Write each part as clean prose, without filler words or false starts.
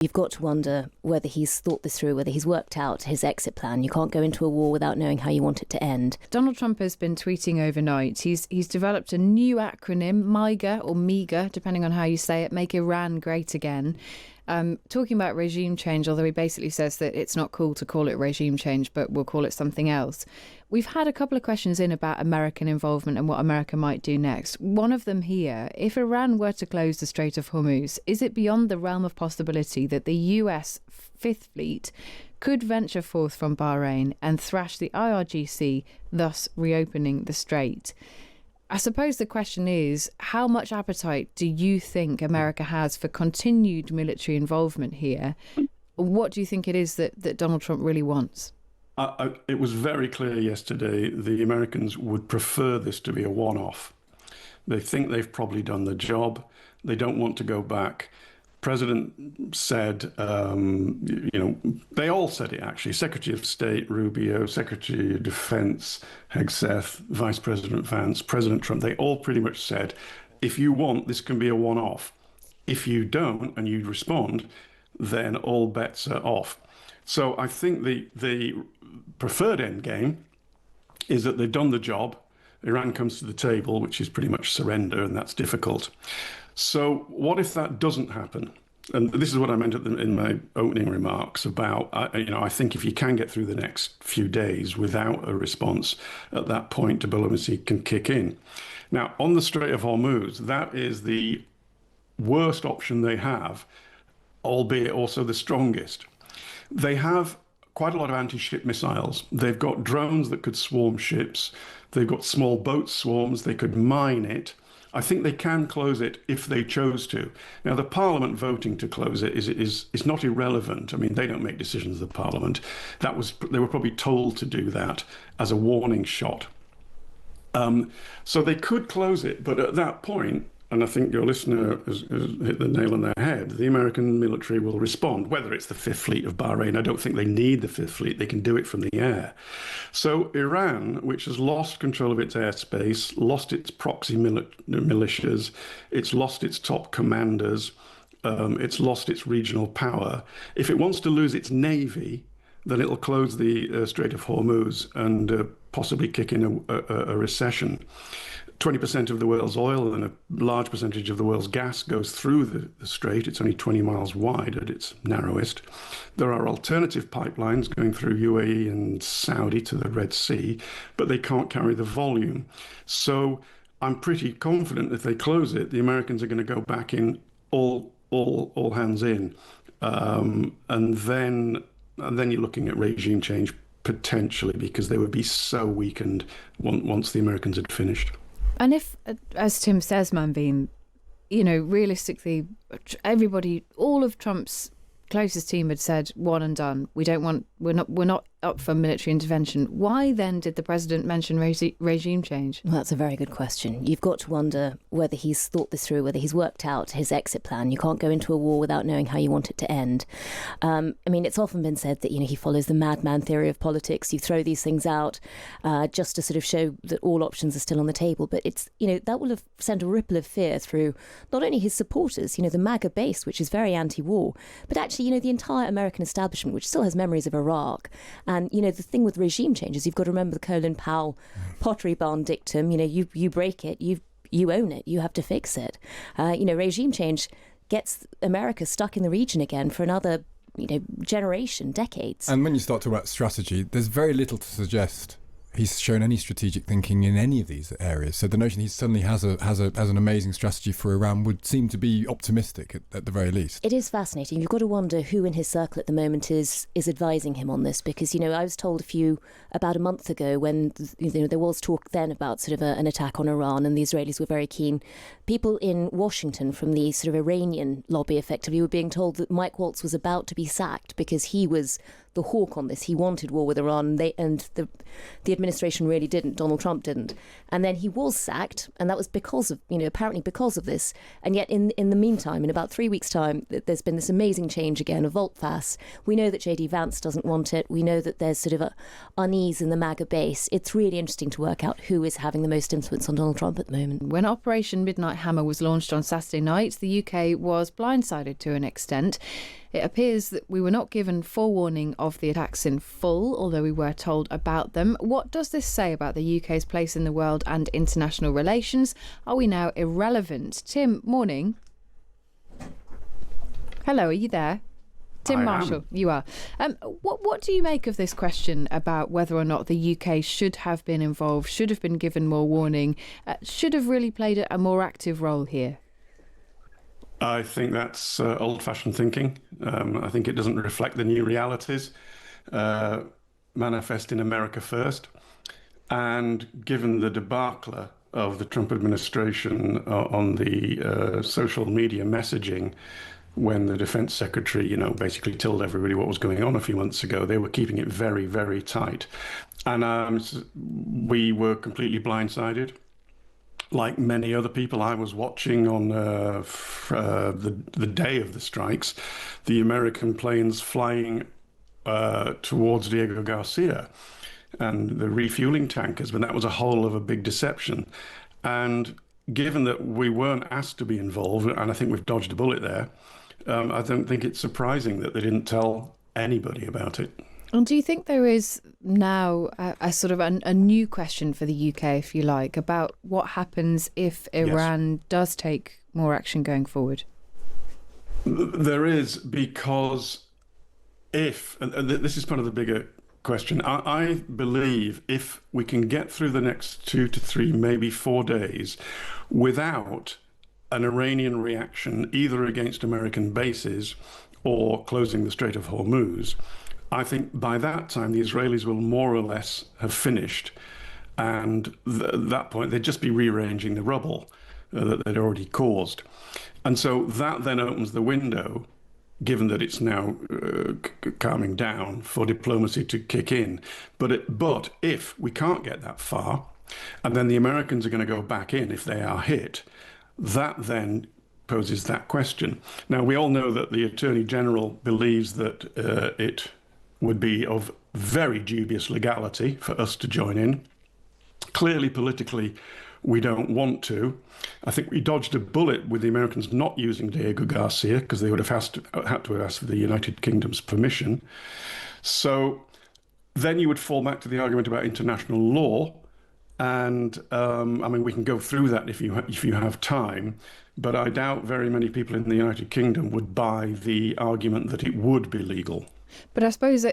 You've got to wonder whether he's thought this through, whether he's worked out his exit plan. You can't go into a war without knowing how you want it to end. Donald Trump has been tweeting overnight. He's developed a new acronym, MAGA or MEGA, depending on how you say it, Make Iran Great Again. Talking about regime change, although he basically says that it's not cool to call it regime change, but we'll call it something else. We've had a couple of questions in about American involvement and what America might do next. One of them here, if Iran were to close the Strait of Hormuz, is it beyond the realm of possibility that the US Fifth Fleet could venture forth from Bahrain and thrash the IRGC, thus reopening the strait? I suppose the question is, how much appetite do you think America has for continued military involvement here? What do you think it is that Donald Trump really wants? It was very clear yesterday the Americans would prefer this to be a one-off. They think they've probably done the job. They don't want to go back. President said, they all said it actually. Secretary of State Rubio, Secretary of Defense Hegseth, Vice President Vance, President Trump, they all pretty much said, if you want, this can be a one-off. If you don't and you respond, then all bets are off. So I think the preferred end game is that they've done the job. Iran comes to the table, which is pretty much surrender, and that's difficult. So what if that doesn't happen? And this is what I meant in my opening remarks about, I think if you can get through the next few days without a response, at that point, diplomacy can kick in. Now, on the Strait of Hormuz, that is the worst option they have, albeit also the strongest. They have quite a lot of anti-ship missiles. They've got drones that could swarm ships. They've got small boat swarms. They could mine it. I think they can close it if they chose to. Now, the Parliament voting to close it is not irrelevant. I mean, they don't make decisions, the Parliament. They were probably told to do that as a warning shot. So they could close it, but at that point, and I think your listener has hit the nail on the head, the American military will respond, whether it's the Fifth Fleet of Bahrain. I don't think they need the Fifth Fleet. They can do it from the air. So Iran, which has lost control of its airspace, lost its proxy militias, it's lost its top commanders, it's lost its regional power. If it wants to lose its navy, then it'll close the Strait of Hormuz and possibly kick in a recession. 20% of the world's oil and a large percentage of the world's gas goes through the strait. It's only 20 miles wide at its narrowest. There are alternative pipelines going through UAE and Saudi to the Red Sea, but they can't carry the volume. So I'm pretty confident if they close it, the Americans are going to go back in all hands in. And then you're looking at regime change potentially, because they would be so weakened once the Americans had finished. And if, as Tim says, Manveen, realistically, everybody, all of Trump's closest team had said one and done. We're not up for military intervention. Why then did the president mention regime change? Well, that's a very good question. You've got to wonder whether he's thought this through, whether he's worked out his exit plan. You can't go into a war without knowing how you want it to end. It's often been said that, he follows the madman theory of politics. You throw these things out just to sort of show that all options are still on the table. But it's, that will have sent a ripple of fear through not only his supporters, the MAGA base, which is very anti-war, but actually, the entire American establishment, which still has memories of Iraq. And, the thing with regime changes, you've got to remember the Colin Powell Pottery Barn dictum, you break it, you own it, you have to fix it. Regime change gets America stuck in the region again for another, generation, decades. And when you start talking about strategy, there's very little to suggest he's shown any strategic thinking in any of these areas. So the notion he suddenly has an amazing strategy for Iran would seem to be optimistic at the very least. It is fascinating. You've got to wonder who in his circle at the moment is advising him on this, because I was told about a month ago when there was talk then about sort of an attack on Iran, and the Israelis were very keen. People in Washington from the sort of Iranian lobby effectively were being told that Mike Waltz was about to be sacked because he was the hawk on this. He wanted war with Iran, and the administration really didn't. Donald Trump didn't. And then he was sacked, and that was because of, apparently because of this. And yet in the meantime, in about 3 weeks' time, there's been this amazing change again, a volte-face. We know that J.D. Vance doesn't want it. We know that there's sort of a unease in the MAGA base. It's really interesting to work out who is having the most influence on Donald Trump at the moment. When Operation Midnight Hammer was launched on Saturday night, the UK was blindsided to an extent. It appears that we were not given forewarning of the attacks in full, although we were told about them. What does this say about the UK's place in the world and international relations? Are we now irrelevant? Tim, morning. Hello, are you there? Tim Marshall, you are. What do you make of this question about whether or not the UK should have been involved, should have been given more warning, should have really played a more active role here? I think that's old-fashioned thinking. I think it doesn't reflect the new realities manifest in America first. And given the debacle of the Trump administration on the social media messaging, when the defense secretary, basically told everybody what was going on a few months ago, they were keeping it very, very tight. And we were completely blindsided. Like many other people, I was watching on the day of the strikes, the American planes flying towards Diego Garcia and the refueling tankers, but that was a whole of a big deception. And given that we weren't asked to be involved, and I think we've dodged a bullet there, I don't think it's surprising that they didn't tell anybody about it. And do you think there is now a sort of a new question for the UK, if you like, about what happens if Iran does take more action going forward? There is, because if, and this is part of the bigger question, I believe if we can get through the next 2 to 3, maybe 4 days without an Iranian reaction either against American bases or closing the Strait of Hormuz, I think by that time the Israelis will more or less have finished, and at that point they'd just be rearranging the rubble that they'd already caused. And so that then opens the window, given that it's now calming down, for diplomacy to kick in. But if we can't get that far, and then the Americans are going to go back in if they are hit, that then poses that question. Now, we all know that the Attorney General believes that it would be of very dubious legality for us to join in. Clearly, politically, we don't want to. I think we dodged a bullet with the Americans not using Diego Garcia, because they would have had to have asked for the United Kingdom's permission. So then you would fall back to the argument about international law. And we can go through that if you have time, but I doubt very many people in the United Kingdom would buy the argument that it would be legal. But I suppose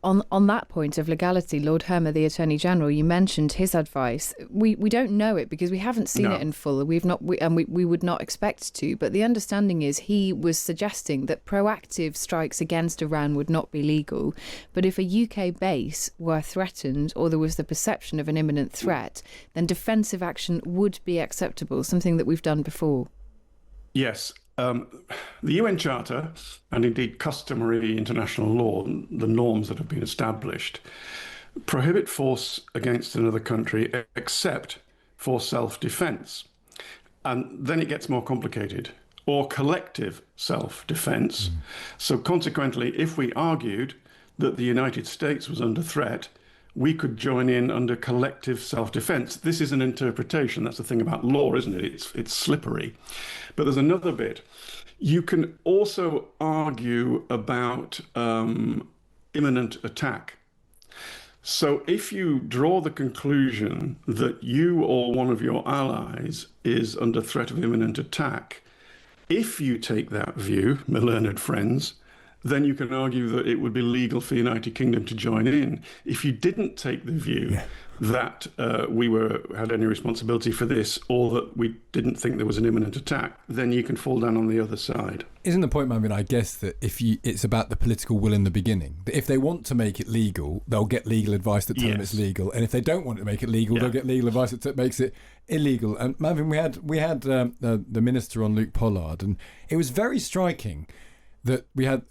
on that point of legality, Lord Hermer, the Attorney General, you mentioned his advice. We don't know it because we haven't seen it in full. We would not expect to. But the understanding is he was suggesting that proactive strikes against Iran would not be legal. But if a UK base were threatened or there was the perception of an imminent threat, then defensive action would be acceptable, something that we've done before. Yes. The UN Charter, and indeed customary international law, the norms that have been established, prohibit force against another country except for self-defense. And then it gets more complicated, or collective self-defense. So consequently, if we argued that the United States was under threat, we could join in under collective self-defense. This is an interpretation. That's the thing about law, isn't it? It's slippery. But there's another bit. You can also argue about imminent attack. So if you draw the conclusion that you or one of your allies is under threat of imminent attack, if you take that view, my learned friends, then you can argue that it would be legal for the United Kingdom to join in. If you didn't take the view that we had any responsibility for this, or that we didn't think there was an imminent attack, then you can fall down on the other side. Isn't the point, Manveen, I guess, that it's about the political will in the beginning? That if they want to make it legal, they'll get legal advice that tells them it's legal, and if they don't want to make it legal, they'll get legal advice that makes it illegal. And Manveen, we had the minister on, Luke Pollard, and it was very striking that we had.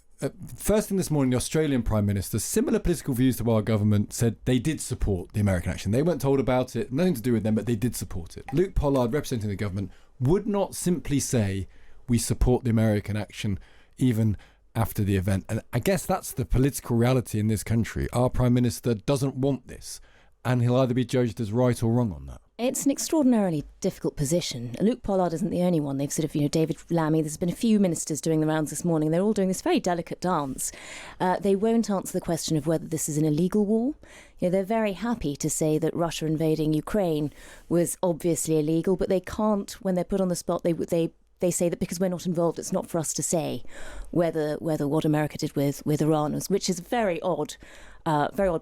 First thing this morning, the Australian Prime Minister, similar political views to our government, said they did support the American action. They weren't told about it, nothing to do with them, but they did support it. Luke Pollard, representing the government, would not simply say, we support the American action, even after the event. And I guess that's the political reality in this country. Our Prime Minister doesn't want this, and he'll either be judged as right or wrong on that. It's an extraordinarily difficult position. Luke Pollard isn't the only one. They've sort of, David Lammy, there's been a few ministers doing the rounds this morning. They're all doing this very delicate dance. They won't answer the question of whether this is an illegal war. They're very happy to say that Russia invading Ukraine was obviously illegal, but they can't, when they're put on the spot, they say that because we're not involved, it's not for us to say whether what America did with Iran was, which is a very odd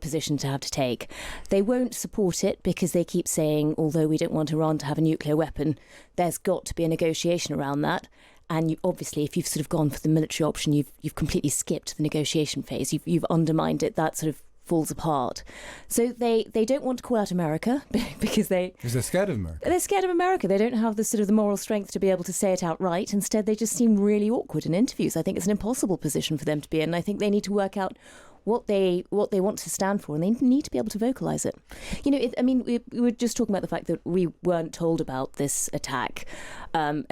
position to have to take. They won't support it because they keep saying, although we don't want Iran to have a nuclear weapon, there's got to be a negotiation around that. And obviously, if you've sort of gone for the military option, you've completely skipped the negotiation phase. You've undermined it. That sort of falls apart. So they don't want to call out America because they're scared of America. They're scared of America. They don't have the sort of the moral strength to be able to say it outright. Instead, they just seem really awkward in interviews. I think it's an impossible position for them to be in. And I think they need to work out what they want to stand for, and they need to be able to vocalise it. We were just talking about the fact that we weren't told about this attack, and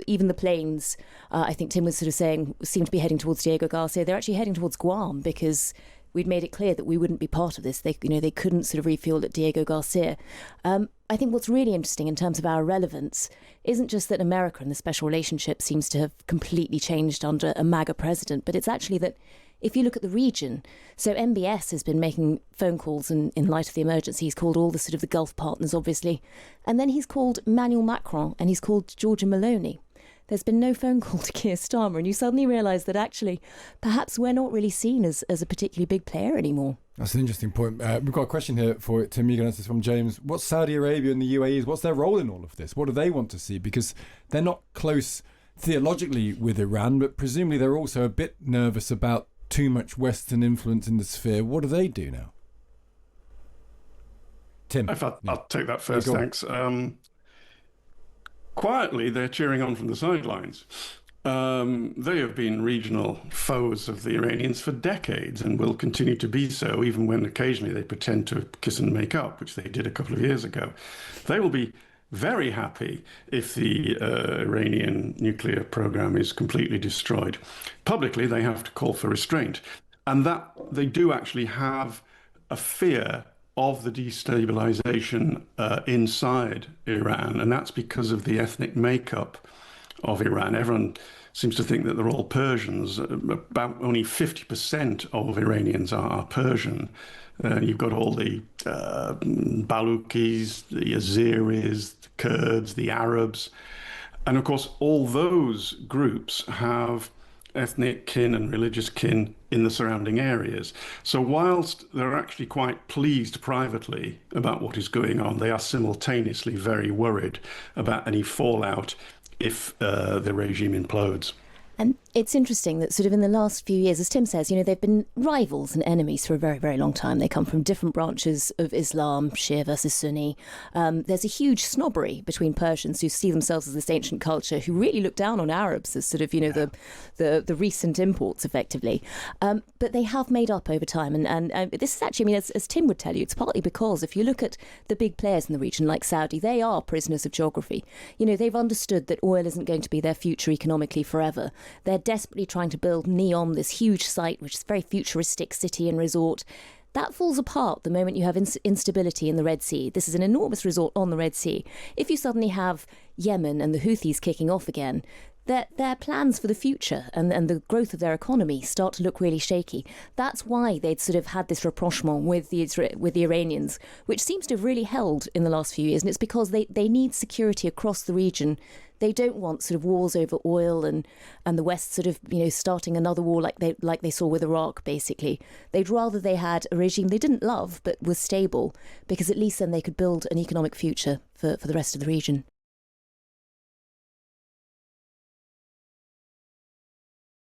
even the planes. I think Tim was sort of saying seem to be heading towards Diego Garcia. They're actually heading towards Guam because we'd made it clear that we wouldn't be part of this. They couldn't sort of refuel at Diego Garcia. I think what's really interesting in terms of our relevance isn't just that America and the special relationship seems to have completely changed under a MAGA president, but it's actually that if you look at the region, so MBS has been making phone calls in light of the emergency. He's called all the sort of the Gulf partners, obviously. And then he's called Emmanuel Macron and he's called Giorgia Meloni. There's been no phone call to Keir Starmer, and you suddenly realise that actually perhaps we're not really seen as a particularly big player anymore. That's an interesting point. We've got a question here for Tim. You can answer this from James. What's Saudi Arabia and the UAE? What's their role in all of this? What do they want to see? Because they're not close theologically with Iran, but presumably they're also a bit nervous about too much Western influence in the sphere. What do they do now? Tim? I'll take that first, thanks. Quietly, they're cheering on from the sidelines. They have been regional foes of the Iranians for decades and will continue to be so, even when occasionally they pretend to kiss and make up, which they did a couple of years ago. They will be very happy if the Iranian nuclear program is completely destroyed. Publicly, they have to call for restraint. And that they do actually have a fear of the destabilization inside Iran. And that's because of the ethnic makeup of Iran. Everyone seems to think that they're all Persians. About only 50% of Iranians are Persian. You've got all the Balukis, the Azeris, the Kurds, the Arabs. And of course, all those groups have ethnic kin and religious kin in the surrounding areas. So whilst they're actually quite pleased privately about what is going on, they are simultaneously very worried about any fallout if the regime implodes. And it's interesting that sort of in the last few years, as Tim says, they've been rivals and enemies for a very, very long time. They come from different branches of Islam, Shia versus Sunni. There's a huge snobbery between Persians who see themselves as this ancient culture, who really look down on Arabs as sort of, the recent imports, effectively. But they have made up over time. And this is actually, as Tim would tell you, it's partly because if you look at the big players in the region, like Saudi, they are prisoners of geography. They've understood that oil isn't going to be their future economically forever. They're desperately trying to build Neom, this huge site, which is a very futuristic city and resort. That falls apart the moment you have instability in the Red Sea. This is an enormous resort on the Red Sea. If you suddenly have Yemen and the Houthis kicking off again, their plans for the future and the growth of their economy start to look really shaky. That's why they'd sort of had this rapprochement with the Iranians, which seems to have really held in the last few years. And it's because they need security across the region. They don't want sort of wars over oil and the West sort of, starting another war like they saw with Iraq, basically. They'd rather they had a regime they didn't love but was stable, because at least then they could build an economic future for the rest of the region.